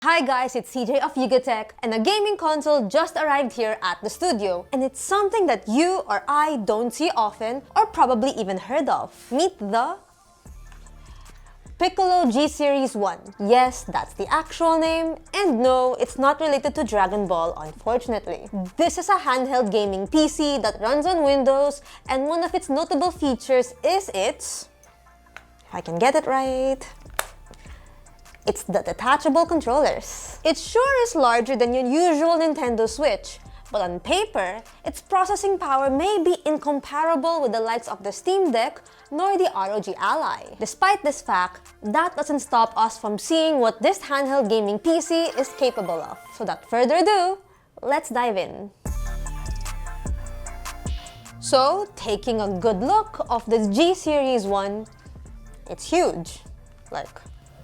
Hi guys, it's CJ of Yugatech, and a gaming console just arrived here at the studio. And it's something that you or I don't see often or probably even heard of. Meet the PICCOLO G-Series 1. Yes, that's the actual name, and no, it's not related to Dragon Ball, unfortunately. This is a handheld gaming PC that runs on Windows, and one of its notable features is its... if I can get it right... it's the detachable controllers. It sure is larger than your usual Nintendo Switch, but on paper, its processing power may be incomparable with the likes of the Steam Deck nor the ROG Ally. Despite this fact, that doesn't stop us from seeing what this handheld gaming PC is capable of. So without further ado, let's dive in. So, taking a good look of this G-Series 1, it's huge.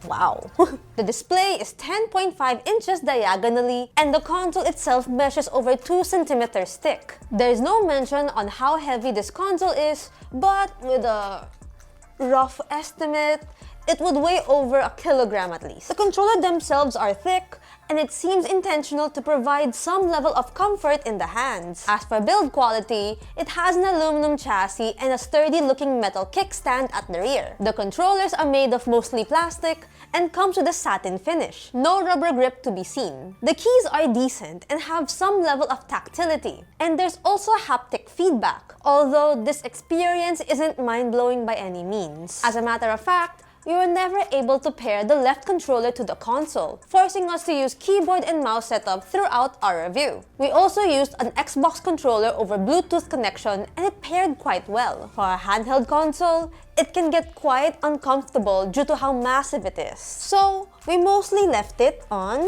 Wow. The display is 10.5 inches diagonally, and the console itself measures over 2 centimeters thick. There is no mention on how heavy this console is, but with a rough estimate, it would weigh over a kilogram at least. The controllers themselves are thick, and it seems intentional to provide some level of comfort in the hands. As for build quality, it has an aluminum chassis and a sturdy-looking metal kickstand at the rear. The controllers are made of mostly plastic and comes with a satin finish. No rubber grip to be seen. The keys are decent and have some level of tactility. And there's also haptic feedback, although this experience isn't mind-blowing by any means. As a matter of fact, we were never able to pair the left controller to the console, forcing us to use keyboard and mouse setup throughout our review. We also used an Xbox controller over Bluetooth connection, and it paired quite well. For a handheld console, it can get quite uncomfortable due to how massive it is. So, we mostly left it on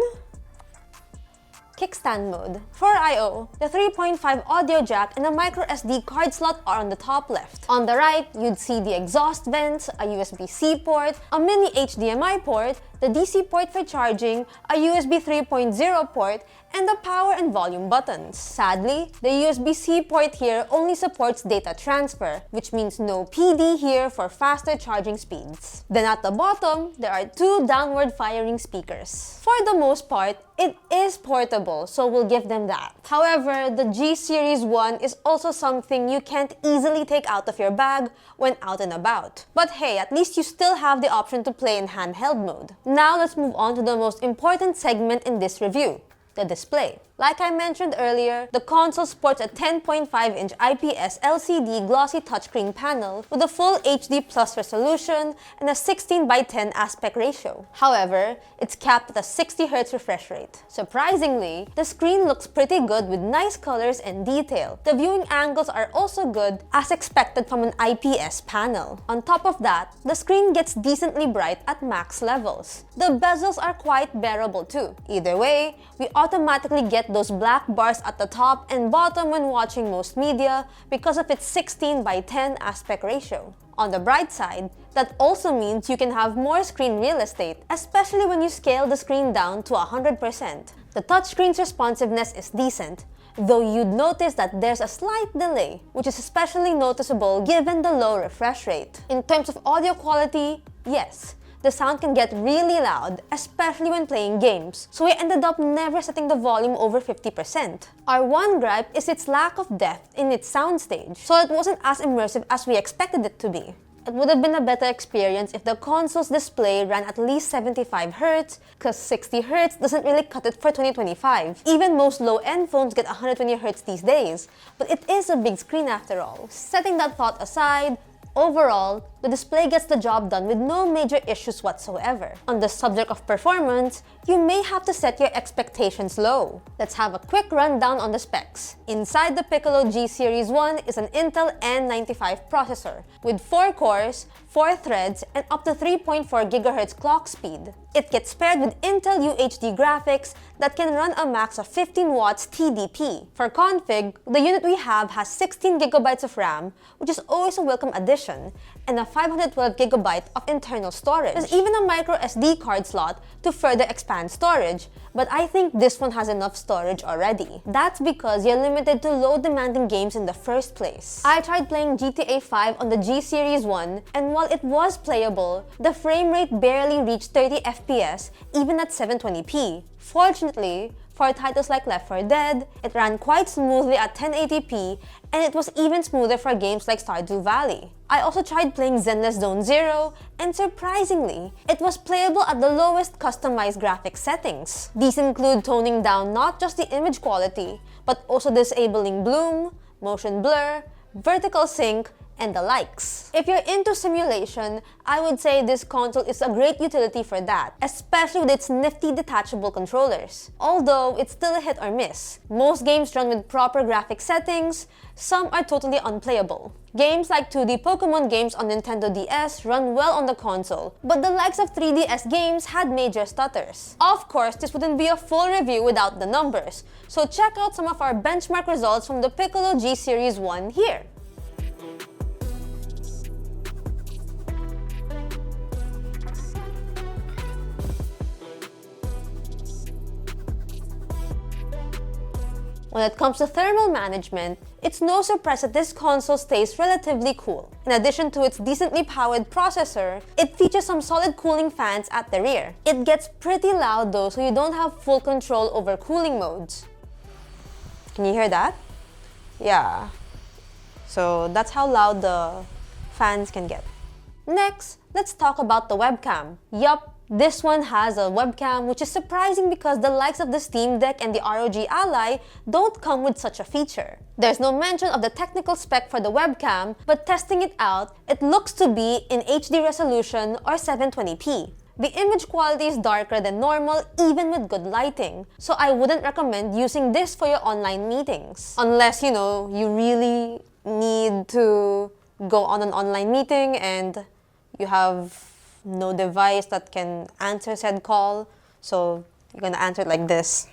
kickstand mode. For I/O, the 3.5 audio jack and a micro SD card slot are on the top left. On the right, you'd see the exhaust vents, a USB-C port, a mini HDMI port, the DC port for charging, a USB 3.0 port, and the power and volume buttons. Sadly, the USB-C port here only supports data transfer, which means no PD here for faster charging speeds. Then at the bottom, there are 2 downward firing speakers. For the most part, it is portable, so we'll give them that. However, the G-Series 1 is also something you can't easily take out of your bag when out and about. But hey, at least you still have the option to play in handheld mode. Now let's move on to the most important segment in this review, the display. Like I mentioned earlier, the console sports a 10.5-inch IPS LCD glossy touchscreen panel with a full HD Plus resolution and a 16:10 aspect ratio. However, it's capped at a 60Hz refresh rate. Surprisingly, the screen looks pretty good with nice colors and detail. The viewing angles are also good, as expected from an IPS panel. On top of that, the screen gets decently bright at max levels. The bezels are quite bearable too. Either way, we automatically get those black bars at the top and bottom when watching most media because of its 16:10 aspect ratio. On the bright side, that also means you can have more screen real estate, especially when you scale the screen down to 100%. The touchscreen's responsiveness is decent, though you'd notice that there's a slight delay, which is especially noticeable given the low refresh rate. In terms of audio quality, yes, the sound can get really loud, especially when playing games, so we ended up never setting the volume over 50%. Our one gripe is its lack of depth in its soundstage, so it wasn't as immersive as we expected it to be. It would have been a better experience if the console's display ran at least 75Hz, cause 60Hz doesn't really cut it for 2025. Even most low-end phones get 120Hz these days, but it is a big screen after all. Setting that thought aside, overall, the display gets the job done with no major issues whatsoever. On the subject of performance, you may have to set your expectations low. Let's have a quick rundown on the specs. Inside the PICCOLO G-Series 1 is an Intel N95 processor with 4 cores, 4 threads, and up to 3.4 GHz clock speed. It gets paired with Intel UHD graphics that can run a max of 15 watts TDP. For config, the unit we have has 16 GB of RAM, which is always a welcome addition, and a 512 GB of internal storage. There's even a micro SD card slot to further expand expand storage, but I think this one has enough storage already. That's because you're limited to low-demanding games in the first place. I tried playing GTA 5 on the G-Series 1, and while it was playable, the frame rate barely reached 30 FPS, even at 720p. Fortunately, for titles like Left 4 Dead, it ran quite smoothly at 1080p, and it was even smoother for games like Stardew Valley. I also tried playing Zenless Zone Zero, and surprisingly, it was playable at the lowest customized graphics settings. These include toning down not just the image quality, but also disabling bloom, motion blur, vertical sync, and the likes. If you're into simulation, I would say this console is a great utility for that, especially with its nifty detachable controllers. Although it's still a hit or miss. Most games run with proper graphic settings, some are totally unplayable. Games like 2D Pokemon games on Nintendo DS run well on the console, but the likes of 3DS games had major stutters. Of course, this wouldn't be a full review without the numbers, so check out some of our benchmark results from the Piccolo G-Series 1 here. When it comes to thermal management, it's no surprise that this console stays relatively cool. In addition to its decently powered processor, it features some solid cooling fans at the rear. It gets pretty loud though, so you don't have full control over cooling modes. Can you hear that? Yeah. So that's how loud the fans can get. Next, let's talk about the webcam. Yup. This one has a webcam, which is surprising because the likes of the Steam Deck and the ROG Ally don't come with such a feature. There's no mention of the technical spec for the webcam, but testing it out, it looks to be in HD resolution or 720p. The image quality is darker than normal even with good lighting, so I wouldn't recommend using this for your online meetings. Unless, you really need to go on an online meeting and you have no device that can answer said call, so you're gonna answer it like this.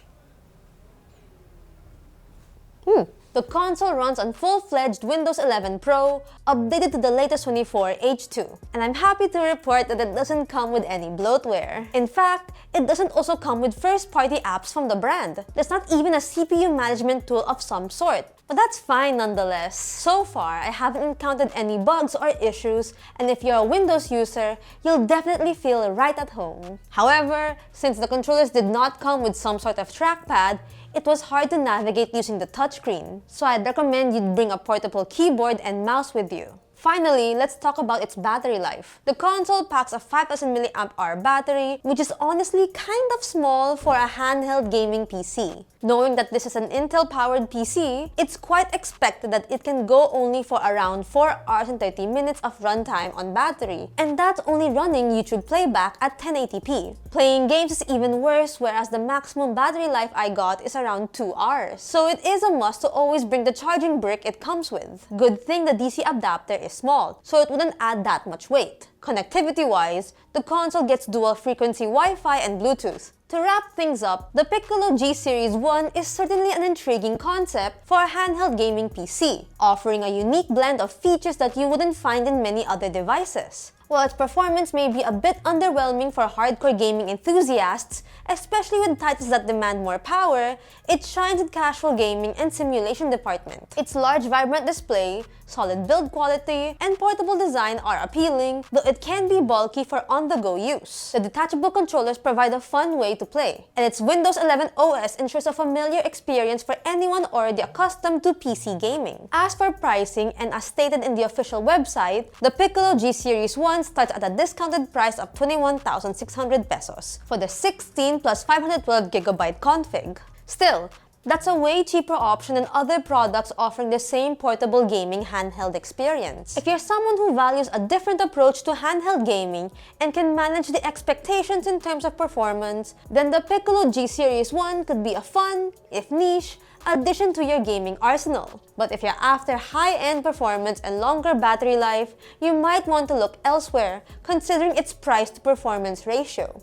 The console runs on full-fledged Windows 11 Pro, updated to the latest 24H2. And I'm happy to report that it doesn't come with any bloatware. In fact, it doesn't also come with first-party apps from the brand. There's not even a CPU management tool of some sort. But that's fine nonetheless. So far, I haven't encountered any bugs or issues, and if you're a Windows user, you'll definitely feel right at home. However, since the controllers did not come with some sort of trackpad, it was hard to navigate using the touchscreen. So I'd recommend you'd bring a portable keyboard and mouse with you. Finally, let's talk about its battery life. The console packs a 5000 mAh battery, which is honestly kind of small for a handheld gaming PC. Knowing that this is an Intel-powered PC, it's quite expected that it can go only for around 4 hours and 30 minutes of runtime on battery, and that's only running YouTube playback at 1080p. Playing games is even worse, whereas the maximum battery life I got is around 2 hours. So it is a must to always bring the charging brick it comes with. Good thing the DC adapter is small, so it wouldn't add that much weight. Connectivity-wise, the console gets dual-frequency Wi-Fi and Bluetooth. To wrap things up, the Piccolo G-Series 1 is certainly an intriguing concept for a handheld gaming PC, offering a unique blend of features that you wouldn't find in many other devices. While its performance may be a bit underwhelming for hardcore gaming enthusiasts, especially with titles that demand more power, it shines in casual gaming and simulation department. Its large, vibrant display, solid build quality, and portable design are appealing, though it can be bulky for on-the-go use. The detachable controllers provide a fun way to play, and its Windows 11 OS ensures a familiar experience for anyone already accustomed to PC gaming. As for pricing, and as stated in the official website, the Piccolo G-Series 1 starts at a discounted price of 21,600 pesos for the 16 plus 512GB config. Still, that's a way cheaper option than other products offering the same portable gaming handheld experience. If you're someone who values a different approach to handheld gaming and can manage the expectations in terms of performance, then the Piccolo G-Series 1 could be a fun, if niche, addition to your gaming arsenal. But if you're after high-end performance and longer battery life, you might want to look elsewhere, considering its price-to-performance ratio.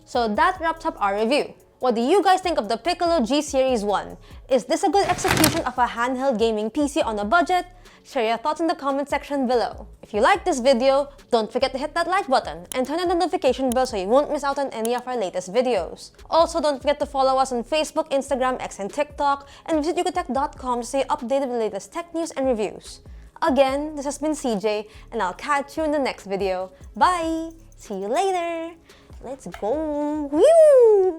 So that wraps up our review. What do you guys think of the Piccolo G-Series 1? Is this a good execution of a handheld gaming PC on a budget? Share your thoughts in the comment section below. If you liked this video, don't forget to hit that like button and turn on the notification bell so you won't miss out on any of our latest videos. Also, don't forget to follow us on Facebook, Instagram, X, and TikTok, and visit yukotech.com to stay updated with the latest tech news and reviews. Again, this has been CJ, and I'll catch you in the next video. Bye! See you later! Let's go! Woo!